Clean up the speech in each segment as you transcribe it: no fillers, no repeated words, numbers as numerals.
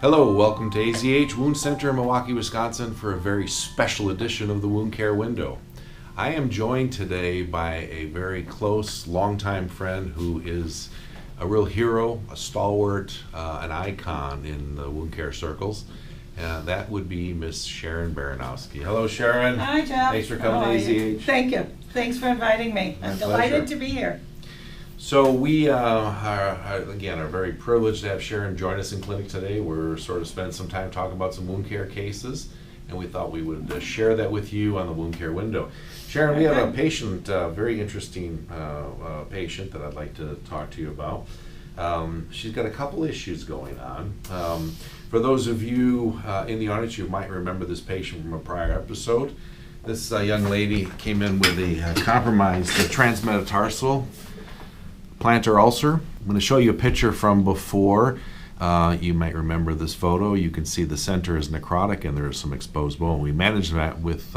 Hello, welcome to AZH Wound Center in Milwaukee, Wisconsin for a very special edition of the Wound Care Window. I am joined today by a very close, longtime friend who is a real hero, a stalwart, an icon in the wound care circles. That would be Miss Sharon Baranoski. Hello, Sharon. Hi, Jeff. Thanks for coming to AZH. Thank you. Thanks for inviting me. I'm delighted to be here. So we are very privileged to have Sharon join us in clinic today. We're sort of spending some time talking about some wound care cases, and we thought we would share that with you on the Wound Care Window. Sharon, we have a patient, very interesting patient that I'd like to talk to you about. She's got a couple issues going on. For those of you in the audience, you might remember this patient from a prior episode. This young lady came in with a compromised transmetatarsal plantar ulcer. I'm going to show you a picture from before. You might remember this photo. You can see the center is necrotic and there's some exposed bone. We managed that with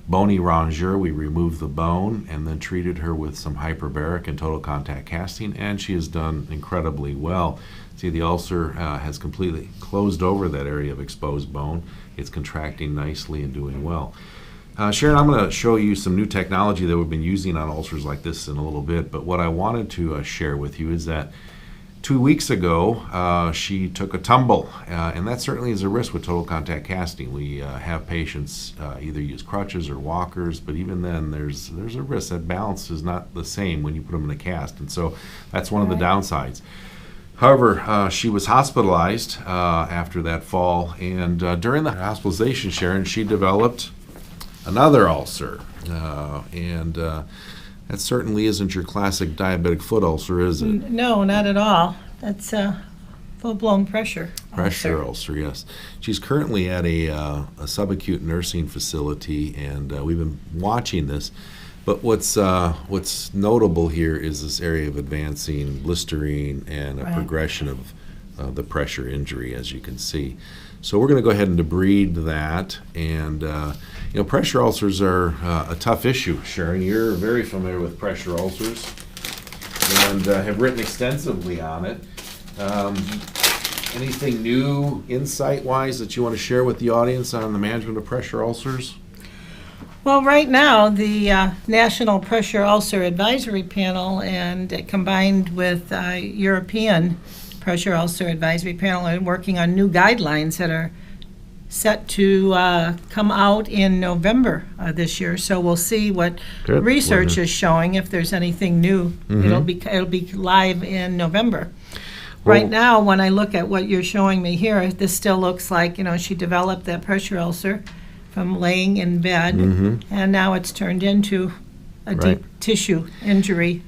bony rongeur. We removed the bone and then treated her with some hyperbaric and total contact casting, and she has done incredibly well. See, the ulcer has completely closed over that area of exposed bone. It's contracting nicely and doing well. Sharon, I'm going to show you some new technology that we've been using on ulcers like this in a little bit, but what I wanted to share with you is that 2 weeks ago she took a tumble, and that certainly is a risk with total contact casting. We have patients either use crutches or walkers, but even then there's a risk. That balance is not the same when you put them in a cast, and so that's one of the downsides. However, she was hospitalized after that fall, and during the hospitalization, Sharon, she developed another ulcer, and that certainly isn't your classic diabetic foot ulcer, is it? No, not at all. That's full-blown pressure ulcer, yes. She's currently at a subacute nursing facility, and we've been watching this. But what's notable here is this area of advancing blistering and a progression of the pressure injury, as you can see. So we're going to go ahead and debride that. And pressure ulcers are a tough issue. Sharon, you're very familiar with pressure ulcers and have written extensively on it. Anything new, insight-wise, that you want to share with the audience on the management of pressure ulcers? Well, right now, the National Pressure Ulcer Advisory Panel and combined with European Pressure Ulcer Advisory Panel are working on new guidelines that are set to come out in November this year. So we'll see what research is showing. If there's anything new, it'll be live in November. Right now, when I look at what you're showing me here, this still looks like she developed that pressure ulcer from laying in bed, and now it's turned into a deep tissue injury.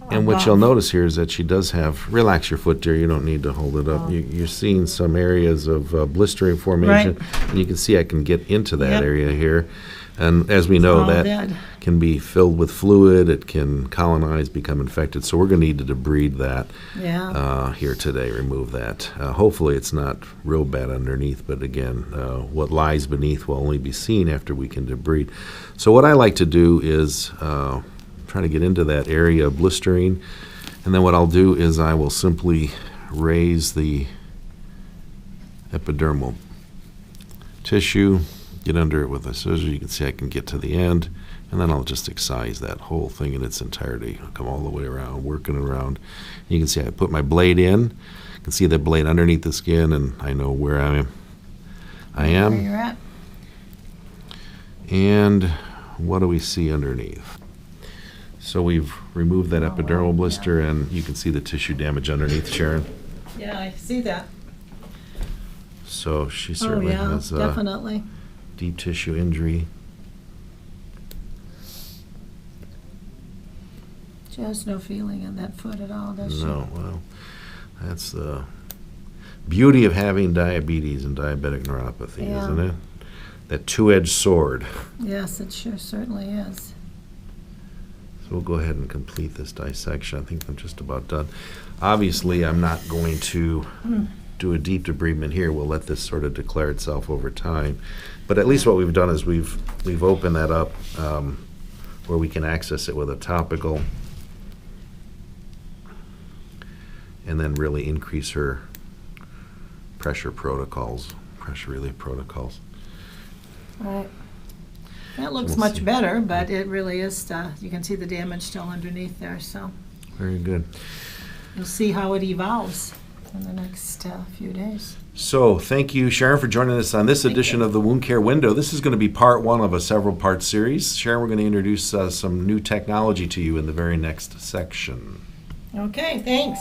And what you'll notice here is that she does have, relax your foot, dear, you don't need to hold it up. You're seeing some areas of blistering formation, and you can see I can get into that area here. And as we know, that can be filled with fluid, it can colonize, become infected. So we're going to need to debride that here today, remove that. Hopefully it's not real bad underneath, but again, what lies beneath will only be seen after we can debride. So what I like to do is try to get into that area of blistering, and then what I'll do is I will simply raise the epidermal tissue, get under it with a scissor. You can see I can get to the end, and then I'll just excise that whole thing in its entirety. I'll come all the way around, working around. You can see I put my blade in. You can see the blade underneath the skin, and I know where I am. Where you're at. And what do we see underneath? So we've removed that epidermal blister, and you can see the tissue damage underneath, Sharon. Yeah, I see that. So she certainly has definitely deep tissue injury. She has no feeling in that foot at all, does she? No, well, that's the beauty of having diabetes and diabetic neuropathy, isn't it? That two-edged sword. Yes, it sure certainly is. So we'll go ahead and complete this dissection. I think I'm just about done. Obviously, I'm not going to do a deep debridement here. We'll let this sort of declare itself over time. But at least what we've done is we've opened that up where we can access it with a topical and then really increase her pressure protocols, pressure relief protocols. Right. That looks We'll much see. better, but it really is, you can see the damage still underneath there, so Very good. you'll see how it evolves in the next few days. So, thank you, Sharon, for joining us on this Thank edition you. of the Wound Care Window. This is going to be part one of a several-part series. Sharon, we're going to introduce some new technology to you in the very next section. Okay, thanks.